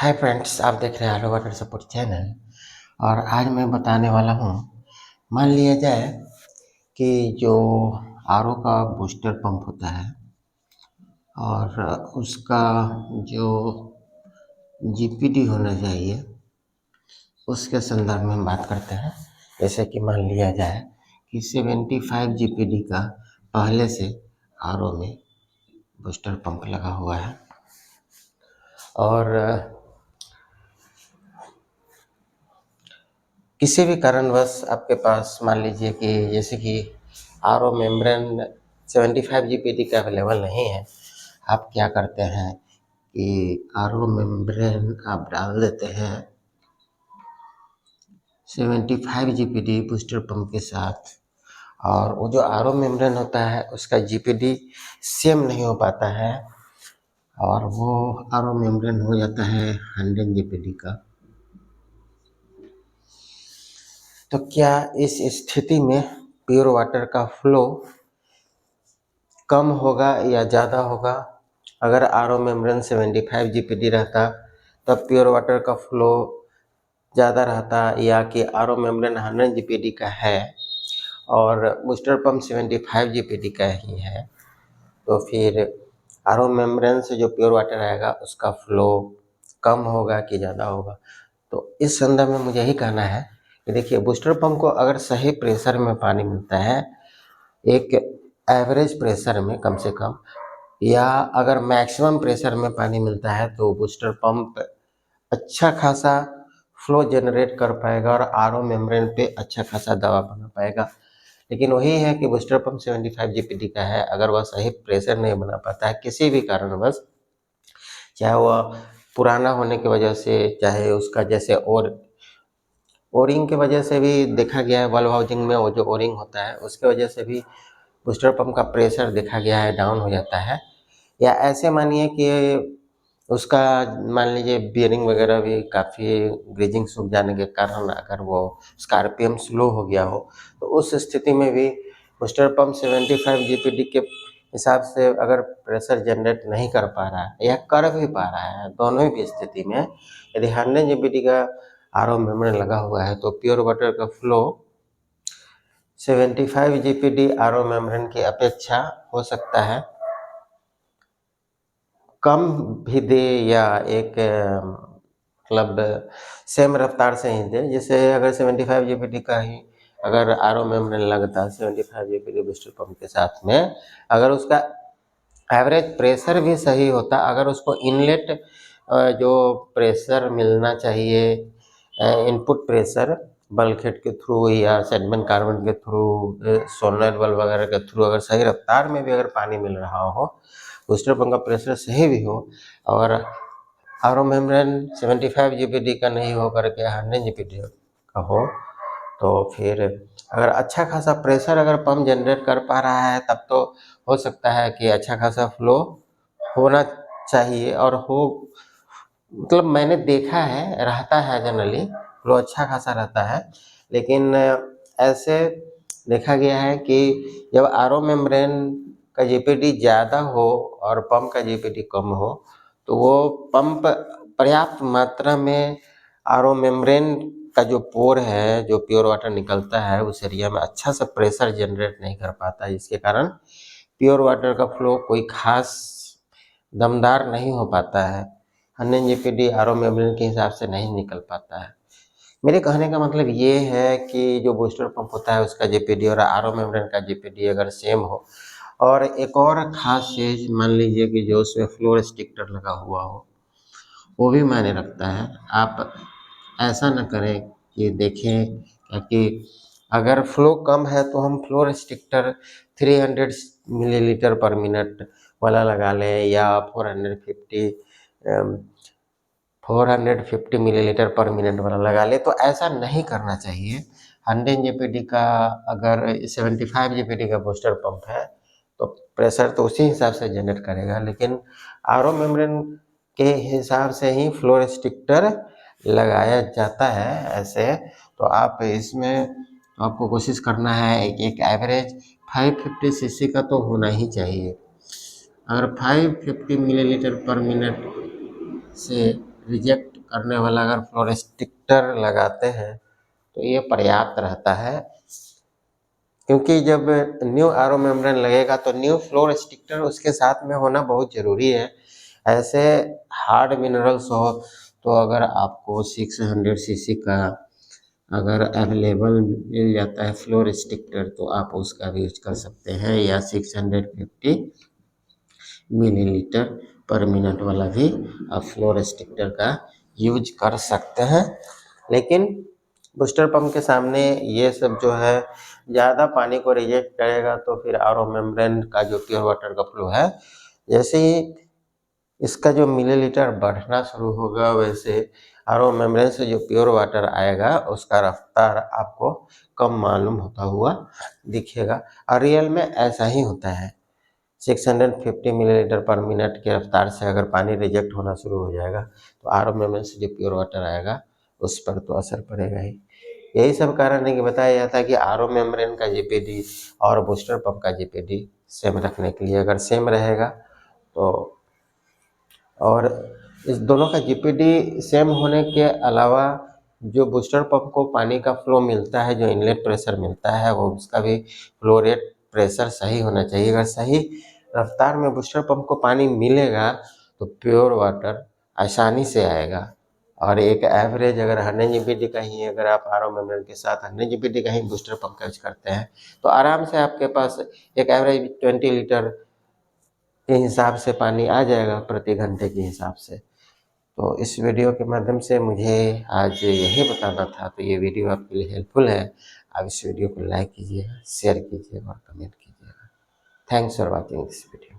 Hi friends, आप देख रहे हैं आर वाटर सपोर्ट चैनल। और आज मैं बताने वाला हूँ, मान लिया जाए कि जो आर का बूस्टर पंप होता है और उसका जो जीपीडी होना चाहिए उसके संदर्भ में हम बात करते हैं। जैसे कि मान लिया जाए कि 75 जीपीडी का पहले से आर में बूस्टर पंप लगा हुआ है और किसी भी कारणवश आपके पास मान लीजिए कि जैसे कि आर ओ मेम्ब्रेन 75 जीपीडी का अवेलेबल नहीं है, आप क्या करते हैं कि आर ओ मेम्ब्रेन आप डाल देते हैं 75 जीपीडी बूस्टर पंप के साथ। और वो जो आर ओ मेम्ब्रेन होता है उसका जीपीडी सेम नहीं हो पाता है और वो आर ओ मेम्ब्रेन हो जाता है 100 जीपीडी का। तो क्या इस स्थिति में प्योर वाटर का फ्लो कम होगा या ज़्यादा होगा? अगर आर ओ मेम्ब्रेन 75 जीपीडी रहता तब प्योर वाटर का फ्लो ज़्यादा रहता, या कि आर ओ मेम्ब्रेन 100 जीपीडी का है और बूस्टर पंप 75 जीपीडी का ही है, तो फिर आर ओ मेम्ब्रेन से जो प्योर वाटर आएगा उसका फ्लो कम होगा कि ज़्यादा होगा? तो इस संदर्भ में मुझे यही कहना है कि देखिए, बूस्टर पंप को अगर सही प्रेशर में पानी मिलता है, एक एवरेज प्रेशर में कम से कम, या अगर मैक्सिमम प्रेशर में पानी मिलता है तो बूस्टर पंप अच्छा खासा फ्लो जनरेट कर पाएगा और आर ओ मेम्ब्रेन पे अच्छा खासा दबाव बना पाएगा। लेकिन वही है कि बूस्टर पंप 75 जीपीडी का है, अगर वह सही प्रेशर नहीं बना पाता है किसी भी कारणवश, चाहे वह पुराना होने की वजह से, चाहे उसका जैसे ओरिंग की वजह से भी देखा गया है, वाल्व हाउसिंग में वो जो ओरिंग होता है उसके वजह से भी बूस्टर पंप का प्रेशर देखा गया है डाउन हो जाता है। या ऐसे मानिए कि उसका मान लीजिए बियरिंग वगैरह भी काफ़ी ग्रीजिंग सूख जाने के कारण अगर वो उसका आरपीएम स्लो हो गया हो, तो उस स्थिति में भी बूस्टर पंप 75 जीपीडी के हिसाब से अगर प्रेशर जनरेट नहीं कर पा रहा है या कर भी पा रहा है, दोनों ही स्थिति में यदि 100 जीपीडी का आर ओ मेम्ब्रेन लगा हुआ है तो प्योर वाटर का flow 75 GPD R O membrane की अपेक्षा हो सकता है कम भी दे, या एक मतलब सेम रफ्तार से ही दे। जैसे अगर 75 जीपीडी का ही अगर आर ओ मेम्ब्रेन लगता 75 जीपीडी बूस्टर पंप के साथ में, अगर उसका एवरेज प्रेशर भी सही होता, अगर उसको इनलेट जो प्रेशर मिलना चाहिए, इनपुट प्रेशर बल्कहेड के थ्रू या सेडमेंट कार्बन के थ्रू, सोलनॉइड वाल्व वगैरह के थ्रू अगर सही रफ्तार में भी अगर पानी मिल रहा हो, बूस्टर पंप का प्रेशर सही भी हो और आर ओ मेम्ब्रेन 75 जीपीडी का नहीं हो करके 100 जीपीडी का हो, तो फिर अगर अच्छा खासा प्रेशर अगर पंप जनरेट कर पा रहा है तब तो हो सकता है कि अच्छा खासा फ्लो होना चाहिए और हो, मतलब मैंने देखा है रहता है, जनरली फ्लो अच्छा खासा रहता है। लेकिन ऐसे देखा गया है कि जब आर ओ मेम्ब्रेन का जीपीडी ज़्यादा हो और पंप का जीपीडी कम हो, तो वो पंप पर्याप्त मात्रा में आर ओ मेम्ब्रेन का जो पोर है, जो प्योर वाटर निकलता है उस एरिया में अच्छा सा प्रेशर जनरेट नहीं कर पाता, जिसके कारण प्योर वाटर का फ्लो कोई खास दमदार नहीं हो पाता है, 100 जीपीडी आर ओ मेम्ब्रेन के हिसाब से नहीं निकल पाता है। मेरे कहने का मतलब ये है कि जो बूस्टर पंप होता है उसका जीपीडी और आर ओ मेम्ब्रेन का जीपीडी अगर सेम हो, और एक और ख़ास चीज़ मान लीजिए कि जो उसमें फ्लो रिस्ट्रिक्टर लगा हुआ हो, वो भी मायने रखता है। आप ऐसा न करें कि देखें कि अगर फ्लो कम है तो हम फ्लो रिस्ट्रिक्टर 300 मिलीलीटर पर मिनट वाला लगा लें या 450 मिलीलीटर पर मिनट वाला लगा ले, तो ऐसा नहीं करना चाहिए। 100 जीपीडी का अगर 75 जीपीडी का बूस्टर पंप है तो प्रेशर तो उसी हिसाब से जनरेट करेगा, लेकिन आर ओ मेम्ब्रेन के हिसाब से ही फ्लो रिस्ट्रिक्टर लगाया जाता है। ऐसे तो आप इसमें आपको कोशिश करना है एक एवरेज 550 सीसी का तो होना ही चाहिए। अगर 550 मिलीलीटर पर मिनट से रिजेक्ट करने वाला अगर फ्लो रिस्ट्रिक्टर लगाते हैं तो ये पर्याप्त रहता है, क्योंकि जब न्यू आरओ मेम्ब्रेन लगेगा तो न्यू फ्लो रिस्ट्रिक्टर उसके साथ में होना बहुत ज़रूरी है। ऐसे हार्ड मिनरल्स हो तो अगर आपको 600 सीसी का अगर अवेलेबल मिल जाता है फ्लो रिस्ट्रिक्टर तो आप उसका भी यूज कर सकते हैं, या 650 मिलीलीटर पर मिनट वाला भी आप फ्लो रिस्ट्रिक्टर का यूज कर सकते हैं। लेकिन बूस्टर पंप के सामने ये सब जो है ज़्यादा पानी को रिजेक्ट करेगा, तो फिर आरओ मेम्ब्रेन का जो प्योर वाटर का फ्लो है, जैसे ही इसका जो मिलीलीटर बढ़ना शुरू होगा वैसे आरओ मेम्ब्रेन से जो प्योर वाटर आएगा उसका रफ्तार आपको कम मालूम होता हुआ दिखेगा। और रियल में ऐसा ही होता है। 650 मिलीलीटर पर मिनट की रफ्तार से अगर पानी रिजेक्ट होना शुरू हो जाएगा तो आरओ मेम्ब्रेन से जो प्योर वाटर आएगा उस पर तो असर पड़ेगा ही। यही सब कारण है कि बताया जाता है कि आरओ मेम्ब्रेन का जीपीडी और बूस्टर पंप का जीपीडी सेम रखने के लिए, अगर सेम रहेगा तो, और इस दोनों का जीपीडी सेम होने के अलावा जो बूस्टर पंप को पानी का फ्लो मिलता है, जो इनलेट प्रेशर मिलता है, वो उसका भी फ्लो रेट प्रेशर सही होना चाहिए। अगर सही रफ्तार में बूस्टर पंप को पानी मिलेगा तो प्योर वाटर आसानी से आएगा। और एक एवरेज अगर 100 जीपीडी का ही अगर आप आरओ मेम्ब्रेन के साथ 100 जीपीडी का ही बूस्टर पंप का यूज करते हैं तो आराम से आपके पास एक एवरेज 20 लीटर के हिसाब से पानी आ जाएगा प्रति घंटे के हिसाब से। तो इस वीडियो के माध्यम से मुझे आज यही बताना था, तो ये वीडियो आपके लिए हेल्पफुल है। आप इस वीडियो को लाइक कीजिएगा, शेयर कीजिएगा और कमेंट कीजिएगा। Thanks for watching this video.